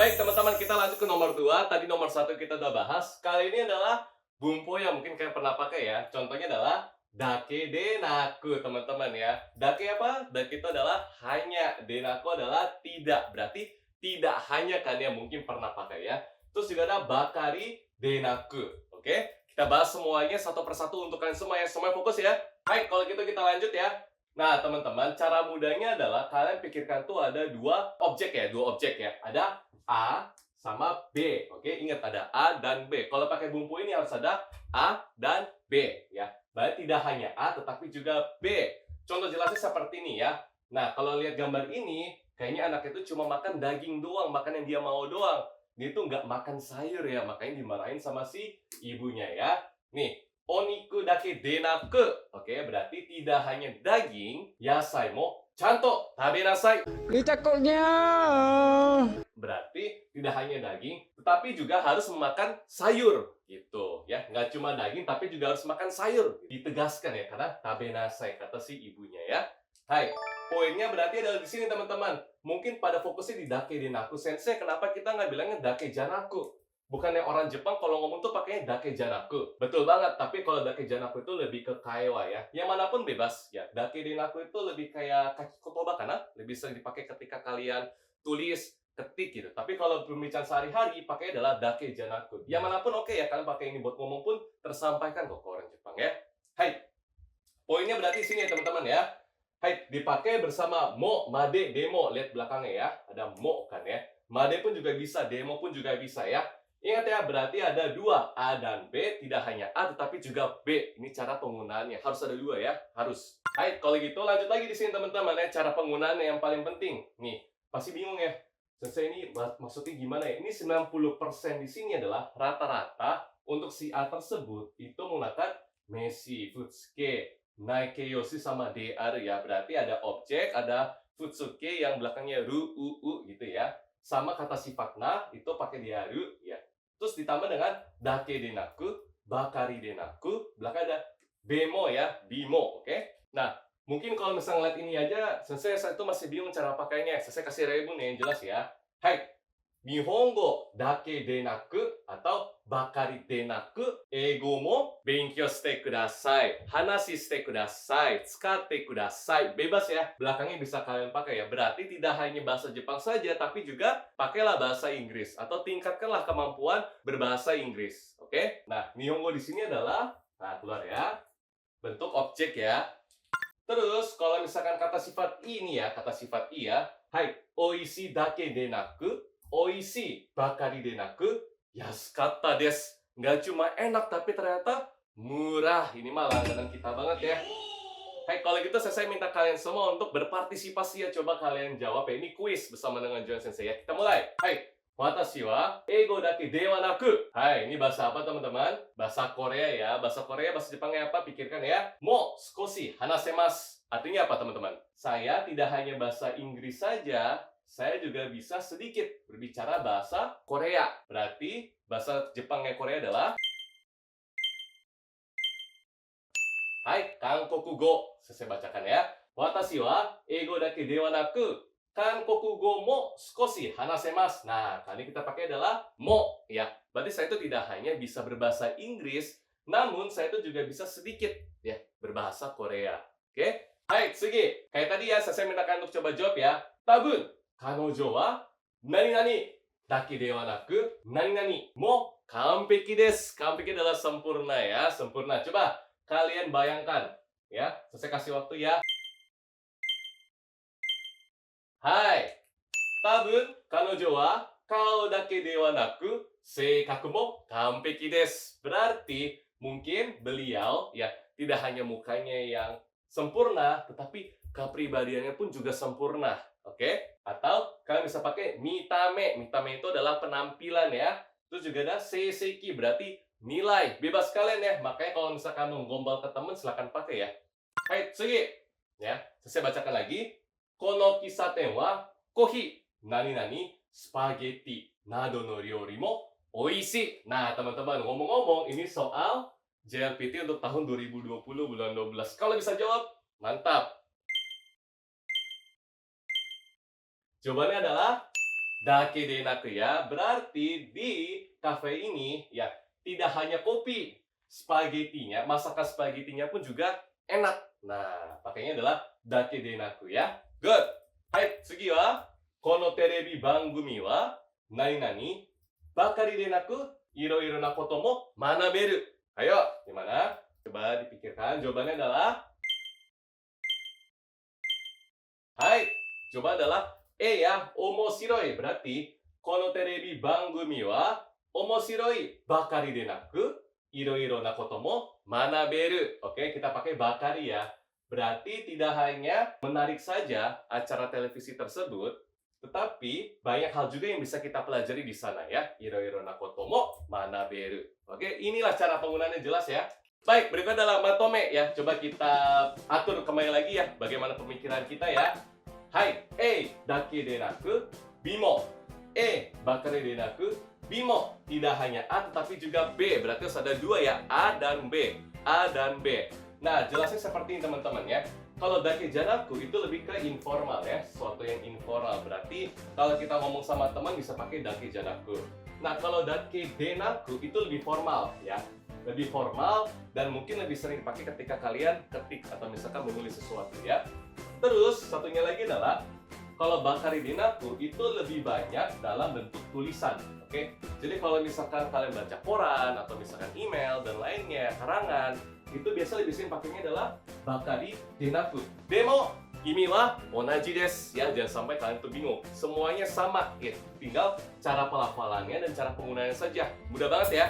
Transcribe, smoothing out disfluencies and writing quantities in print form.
Baik teman-teman, kita lanjut ke nomor 2. Tadi nomor satu kita udah bahas. Kali ini adalah bumpo yang mungkin kalian pernah pakai ya. Contohnya adalah dake denaku teman-teman ya. Dake apa? Dake itu adalah hanya. Denaku adalah tidak. Berarti tidak hanya kan yang mungkin pernah pakai ya. Terus juga ada bakari denaku. Oke? Kita bahas semuanya satu persatu untuk kalian semua ya. Semuanya fokus ya. Baik, kalau gitu kita lanjut ya. Nah, teman-teman, cara mudahnya adalah kalian pikirkan tuh ada dua objek ya, Ada A sama B. Oke, ingat ada A dan B. Kalau pakai bumbu ini harus ada A dan B ya. Berarti tidak hanya A tetapi juga B. Contoh jelasnya seperti ini ya. Nah, kalau lihat gambar ini, kayaknya anak itu cuma makan daging doang, makan yang dia mau doang. Dia tuh nggak makan sayur ya, makanya dimarahin sama si ibunya ya. Nih, oniku dake denaku. Oke, berarti tidak hanya daging, yasai mo chanto tabenasai. Berarti tidak hanya daging, tetapi juga harus memakan sayur gitu ya. Nggak cuma daging, tapi juga harus makan sayur. Ditegaskan ya, karena tabenasai kata si ibunya ya. Hai, poinnya berarti adalah di sini teman-teman. Mungkin pada fokusnya di dake denaku sensei, kenapa kita nggak bilangnya dake janaku? Bukannya orang Jepang kalau ngomong tuh pakainya dake janaku. Betul banget, tapi kalau dake janaku itu lebih ke kaiwa ya. Yang manapun bebas ya. Dake denaku itu lebih kayak kaki kotoba karena lebih sering dipakai ketika kalian tulis, ketik gitu. Tapi kalau pembicaraan sehari-hari pakai adalah dake janaku. Yang manapun oke ya, kalian pakai ini buat ngomong pun tersampaikan kok ke orang Jepang ya. Hai. Poinnya berarti sini ya teman-teman ya. Hai, dipakai bersama mo, made, demo. Lihat belakangnya ya. Ada mo kan ya. Made pun juga bisa, demo pun juga bisa ya. Ingat ya, berarti ada dua, A dan B. Tidak hanya A, tetapi juga B. Ini cara penggunaannya. Harus ada dua ya, harus. Hai, kalau gitu lanjut lagi di sini teman-teman ya. Cara penggunaannya yang paling penting. Nih, pasti bingung ya. Sensei ini maksudnya gimana ya? Ini 90% di sini adalah rata-rata untuk si A tersebut itu menggunakan Messi, Futsuke, Naikeyoshi sama DR ya. Berarti ada objek, ada Futsuke yang belakangnya ru, u gitu ya. Sama kata sifatnya itu pakai diaru ya. Terus ditambah dengan dake denaku, bakari denaku, belakang ada bemo ya, bimo, oke? Nah, mungkin kalau misalnya ngeliat ini aja, sensei saat itu masih bingung cara pakainya. Sensei kasih review nih yang jelas ya. Hai, Nihongo dake denaku atau bakari denaku, eigo mo benkyou shite kudasai, hanashi shite kudasai, tsukatte kudasai. Bebas ya, belakangnya bisa kalian pakai ya. Berarti tidak hanya bahasa Jepang saja, tapi juga pakailah bahasa Inggris atau tingkatkanlah kemampuan berbahasa Inggris. Oke? Nah, Nihongo di sini adalah, nah keluar ya, bentuk objek ya. Terus kalau misalkan kata sifat I ini ya, kata sifat I ya. Hai, oishi dake denaku, oishi bakari denaku, yasukatta desu. Nggak cuma enak tapi ternyata murah. Ini mah langganan kita banget ya. Hai, kalau gitu saya minta kalian semua untuk berpartisipasi ya. Coba kalian jawab ya. Ini kuis bersama dengan Johan Sensei ya. Kita mulai. Hai, watashi wa eigo dake de wa naku. Hai, ini bahasa apa teman-teman? Bahasa Korea ya. Bahasa Korea, bahasa Jepangnya apa? Pikirkan ya. Mo skoshi hanasemasu. Artinya apa teman-teman? Saya tidak hanya bahasa Inggris saja, saya juga bisa sedikit berbicara bahasa Korea. Berarti bahasa Jepangnya Korea adalah Hai, Kankokugo. Saya bacakan ya. Watashi wa eigo dake de wa naku, Kankokugo mo skoshi hanasemasu. Nah, kali ini kita pakai adalah mo ya. Berarti saya itu tidak hanya bisa berbahasa Inggris, namun saya itu juga bisa sedikit ya berbahasa Korea. Oke? Hai, tsugi. Kayak tadi ya, saya minta kalian untuk coba jawab ya. Tabun, kanojo wa nani nani dake de wa naku, nani nani mo kanpeki desu. Kanpeki adalah sempurna ya, sempurna. Coba kalian bayangkan ya. Saya kasih waktu ya. Hai. Tabun kanojo wa kao dake de wa naku, seikaku mo kanpeki desu. Berarti mungkin beliau ya tidak hanya mukanya yang sempurna, tetapi kepribadiannya pun juga sempurna. Oke? Atau kalian bisa pakai mitame. Mitame itu adalah penampilan ya. Terus juga ada seiseki, berarti nilai. Bebas kalian ya. Makanya kalau misalkan menggombal ke teman, silahkan pakai ya. Hai, tsugi. Ya, saya bacakan lagi. Kono kisaten wa kohi, nani nani, spaghetti, nado no ryori mo oishi. Nah, teman-teman, ngomong-ngomong, ini soal JLPT untuk tahun 2020 bulan 12. Kalau bisa jawab, mantap. Jawabannya adalah Dake denaku ya. Berarti di kafe ini ya tidak hanya kopi, spaghettinya, masakan spaghettinya pun juga enak. Nah, pakainya adalah dake denaku ya. Good. Hai, sugi wa kono terebi bangumi wa nani nani bakari denaku iro-iro na koto mo manaberu. Ayo, gimana? Coba dipikirkan. Jawabannya adalah hai, coba adalah E ya, omoshiroi. Berarti, kono terebi bangumi wa omoshiroi bakari de naku, iro-iro na koto mo manaberu. Oke, kita pakai bakari ya. Berarti tidak hanya menarik saja acara televisi tersebut, tetapi banyak hal juga yang bisa kita pelajari di sana ya. Iro-iro na koto mo manaberu. Oke, inilah cara penggunaannya jelas ya. Baik, berikut adalah matome ya. Coba kita atur kembali lagi ya bagaimana pemikiran kita ya. Hai, A dake de naku, B mo. E bakare de naku, B mo. Tidak hanya A tetapi juga B. Berarti harus ada dua ya, A dan B. A dan B. Nah, jelasnya seperti ini teman-teman ya. Kalau dake janaku itu lebih ke informal ya, sesuatu yang informal. Berarti kalau kita ngomong sama teman bisa pakai dake janaku. Nah, kalau dake denaku itu lebih formal ya. Lebih formal dan mungkin lebih sering dipakai ketika kalian ketik atau misalkan menulis sesuatu ya. Terus satunya lagi adalah kalau bakari denaku itu lebih banyak dalam bentuk tulisan, oke? Jadi kalau misalkan kalian baca koran atau misalkan email dan lainnya, karangan, itu biasa lebih sering pakainya adalah bakari denaku. Demo kimi wa onaji desu ya, jangan sampai kalian tuh bingung. Semuanya sama ya, tinggal cara pelafalannya dan cara penggunaannya saja. Mudah banget ya.